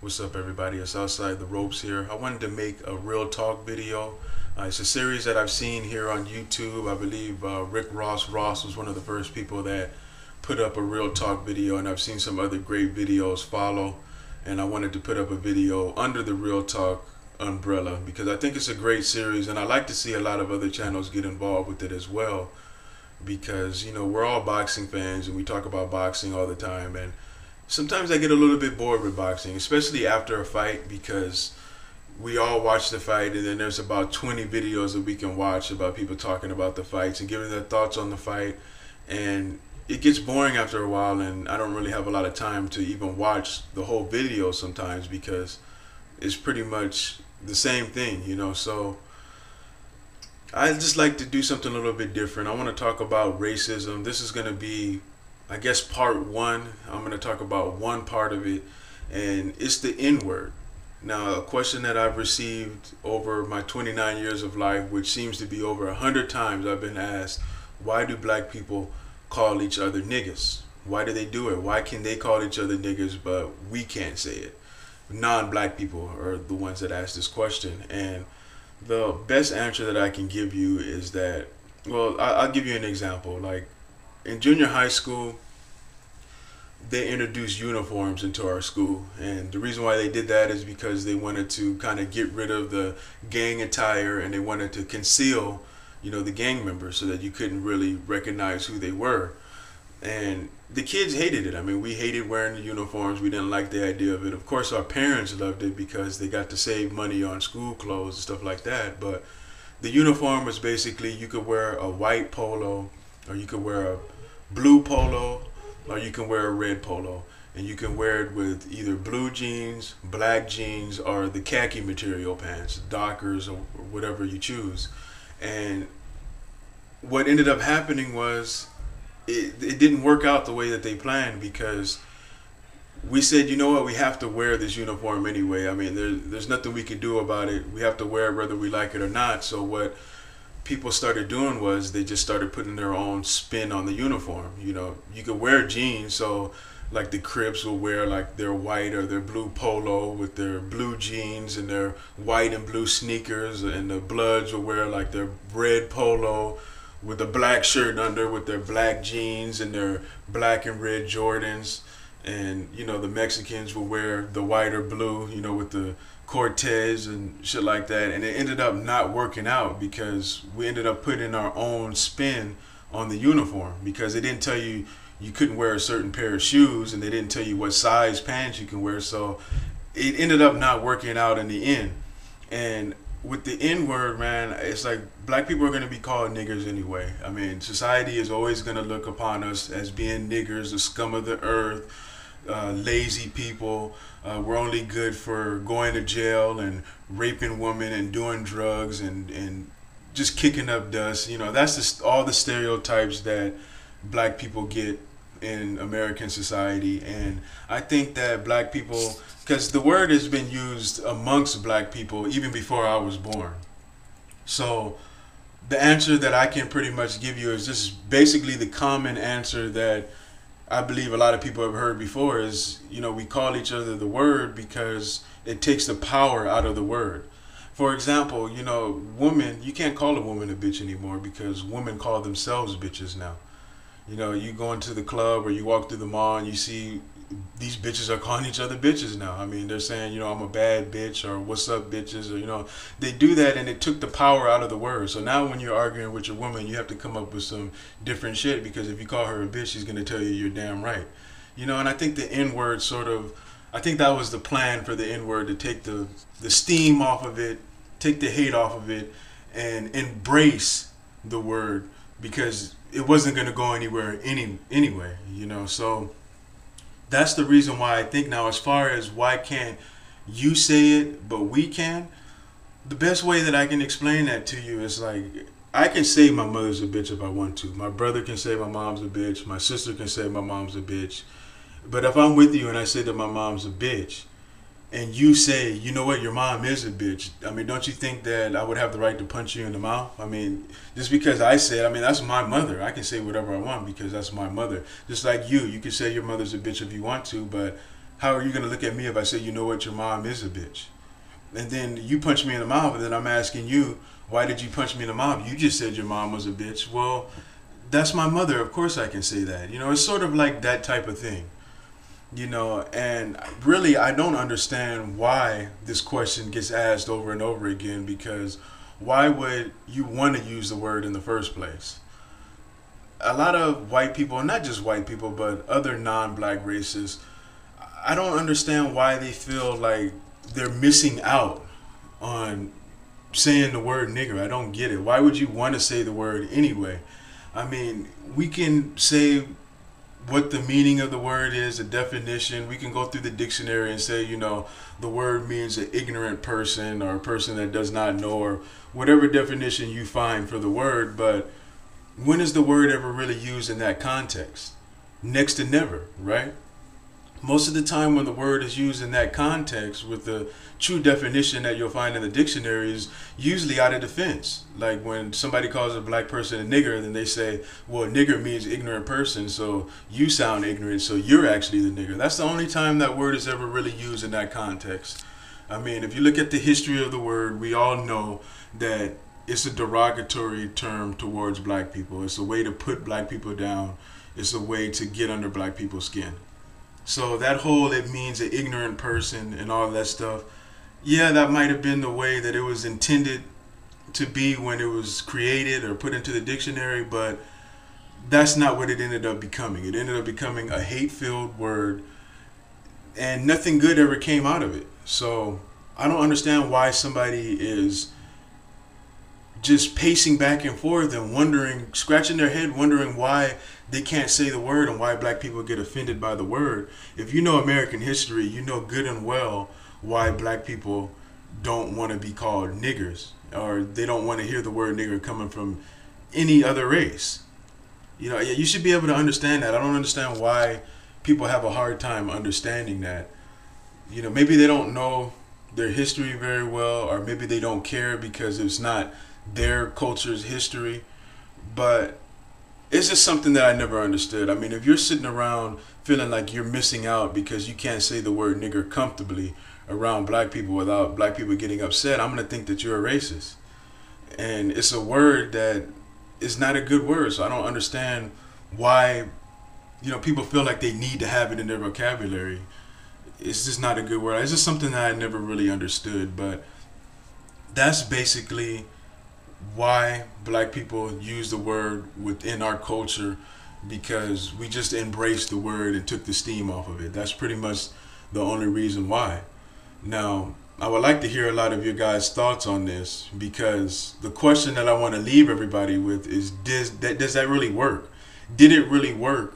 What's up, everybody? It's Outside the Ropes here. I wanted to make a real talk video. It's a series that I've seen here on YouTube. I believe Rick Ross was one of the first people that put up a real talk video, and I've seen some other great videos follow. And I wanted to put up a video under the real talk umbrella because I think it's a great series, and I like to see a lot of other channels get involved with it as well. Because we're all boxing fans and we talk about boxing all the time, and sometimes I get a little bit bored with boxing, especially after a fight, because we all watch the fight and then there's about 20 videos that we can watch about people talking about the fights and giving their thoughts on the fight, and it gets boring after a while, and I don't really have a lot of time to even watch the whole video sometimes because it's pretty much the same thing, so I just like to do something a little bit different. I want to talk about racism. This is going to be, I guess, part one. I'm going to talk about one part of it, and it's the N-word. Now, a question that I've received over my 29 years of life, which seems to be over 100 times I've been asked, why do black people call each other niggaz? Why do they do it? Why can they call each other niggaz, but we can't say it? Non-black people are the ones that ask this question, and the best answer that I can give you is that, well, I'll give you an example. Like in junior high school, they introduced uniforms into our school, and the reason why they did that is because they wanted to kind of get rid of the gang attire, and they wanted to conceal, the gang members so that you couldn't really recognize who they were. And the kids hated it. I mean, we hated wearing the uniforms. We didn't like the idea of it. Of course, our parents loved it because they got to save money on school clothes and stuff like that. But the uniform was basically, you could wear a white polo, or you could wear a blue polo, or you can wear a red polo. And you can wear it with either blue jeans, black jeans, or the khaki material pants, Dockers, or whatever you choose. And what ended up happening was, it didn't work out the way that they planned, because we said, you know what, we have to wear this uniform anyway. I mean, there's nothing we can do about it. We have to wear it whether we like it or not. So what people started doing was they just started putting their own spin on the uniform. You could wear jeans, so like the Crips will wear like their white or their blue polo with their blue jeans and their white and blue sneakers, and the Bloods will wear like their red polo with a black shirt under with their black jeans and their black and red Jordans. And the Mexicans will wear the white or blue, with the Cortez and shit like that. And it ended up not working out because we ended up putting our own spin on the uniform, because they didn't tell you you couldn't wear a certain pair of shoes, and they didn't tell you what size pants you can wear. So it ended up not working out in the end. And with the N-word, man, it's like black people are going to be called niggers anyway. I mean, society is always going to look upon us as being niggers, the scum of the earth, lazy people. We're only good for going to jail and raping women and doing drugs and just kicking up dust. That's just all the stereotypes that black people get in American society. And I think that black people, because the word has been used amongst black people even before I was born. So the answer that I can pretty much give you is just basically the common answer that I believe a lot of people have heard before is, we call each other the word because it takes the power out of the word. For example, woman, you can't call a woman a bitch anymore because women call themselves bitches now. You go into the club or you walk through the mall and you see these bitches are calling each other bitches now. I mean, they're saying, I'm a bad bitch, or what's up bitches, or, they do that, and it took the power out of the word. So now when you're arguing with your woman, you have to come up with some different shit, because if you call her a bitch, she's going to tell you you're damn right. And I think the N-word I think that was the plan for the N-word, to take the steam off of it, take the hate off of it, and embrace the word, because it wasn't going to go anywhere anyway, so that's the reason why I think now, as far as why can't you say it but we can, the best way that I can explain that to you is like, I can say my mother's a bitch if I want to. My brother can say my mom's a bitch. My sister can say my mom's a bitch. But if I'm with you and I say that my mom's a bitch, and you say, you know what, your mom is a bitch, I mean, don't you think that I would have the right to punch you in the mouth? I mean, just because I said, I mean, that's my mother. I can say whatever I want because that's my mother. Just like you can say your mother's a bitch if you want to, but How are you going to look at me if I say, you know what, your mom is a bitch? And then you punch me in the mouth, and then I'm asking you, why did you punch me in the mouth? You just said your mom was a bitch. Well, that's my mother. Of course I can say that. You know, it's sort of like that type of thing. You know, and really I don't understand why this question gets asked over and over again, because why would you want to use the word in the first place? A lot of white people, not just white people, but other non-black races, I don't understand why they feel like they're missing out on saying the word nigger. I don't get it. Why would you want to say the word anyway? I mean, we can say what the meaning of the word is, the definition. We can go through the dictionary and say, you know, the word means an ignorant person or a person that does not know, or whatever definition you find for the word. But when is the word ever really used in that context? Next to never, right? Most of the time when the word is used in that context with the true definition that you'll find in the dictionary is usually out of defense. Like when somebody calls a black person a nigger, then they say, well, nigger means ignorant person, so you sound ignorant, so you're actually the nigger. That's the only time that word is ever really used in that context. I mean, if you look at the history of the word, we all know that it's a derogatory term towards black people. It's a way to put black people down. It's a way to get under black people's skin. So that whole, it means an ignorant person and all that stuff, yeah, that might have been the way that it was intended to be when it was created or put into the dictionary, but that's not what it ended up becoming. It ended up becoming a hate-filled word, and nothing good ever came out of it. So I don't understand why somebody is just pacing back and forth and wondering, scratching their head, wondering why they can't say the word and why black people get offended by the word. If you know American history, you know good and well why black people don't want to be called niggers, or they don't want to hear the word nigger coming from any other race. You know, you should be able to understand that. I don't understand why people have a hard time understanding that. You know, maybe they don't know their history very well, or maybe they don't care because it's not their culture's history. But it's just something that I never understood. I mean, if you're sitting around feeling like you're missing out because you can't say the word nigger comfortably around black people without black people getting upset, I'm going to think that you're a racist. And it's a word that is not a good word. So I don't understand why, you know, people feel like they need to have it in their vocabulary. It's just not a good word. It's just something that I never really understood. But that's basically why black people use the word within our culture, because we just embraced the word and took the steam off of it. That's pretty much the only reason why. Now, I would like to hear a lot of your guys' thoughts on this, because the question that I want to leave everybody with is, does that really work? Did it really work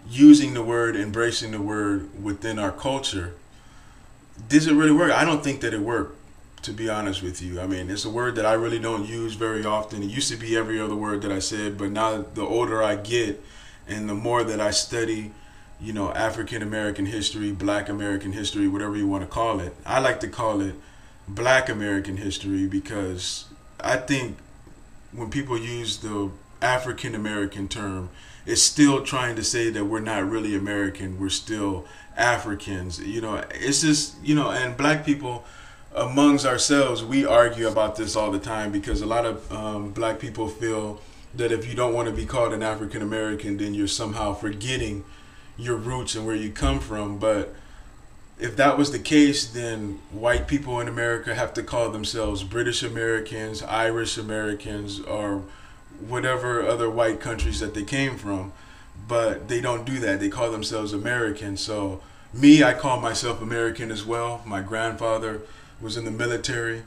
using the word, embracing the word within our culture? Does it really work? I don't think that it worked, to be honest with you. I mean, it's a word that I really don't use very often. It used to be every other word that I said, but now the older I get and the more that I study, you know, African American history, Black American history, whatever you want to call it, I like to call it Black American history, because I think when people use the African American term, it's still trying to say that we're not really American, we're still Africans. You know, it's just, you know, and black people amongst ourselves, we argue about this all the time, because a lot of black people feel that if you don't want to be called an African American, then you're somehow forgetting your roots and where you come from. But if that was the case, then white people in America have to call themselves British Americans, Irish Americans, or whatever other white countries that they came from. But they don't do that. They call themselves American. So me, I call myself American as well. My grandfather was in the military.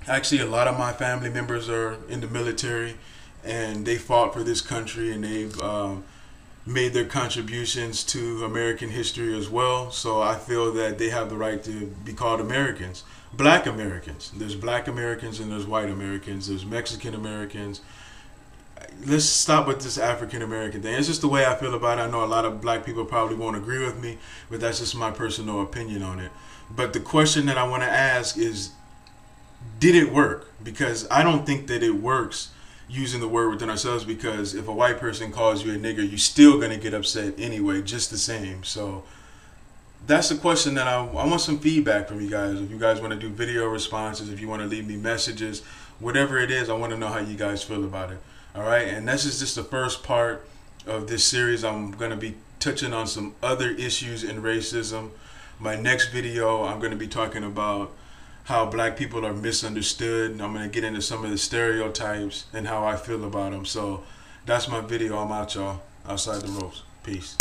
Actually, a lot of my family members are in the military, and they fought for this country, and they've made their contributions to American history as well. So I feel that they have the right to be called Americans. Black Americans. There's black Americans and there's white Americans. There's Mexican Americans. Let's stop with this African American thing. It's just the way I feel about it. I know a lot of black people probably won't agree with me, but that's just my personal opinion on it. But the question that I want to ask is, did it work? Because I don't think that it works using the word within ourselves, because if a white person calls you a nigger, you're still going to get upset anyway, just the same. So that's the question that I want some feedback from you guys. If you guys want to do video responses, if you want to leave me messages, whatever it is, I want to know how you guys feel about it. All right, and this is just the first part of this series. I'm going to be touching on some other issues in racism. My next video, I'm going to be talking about how black people are misunderstood. I'm going to get into some of the stereotypes and how I feel about them. So that's my video. I'm out, y'all. Outside the ropes. Peace.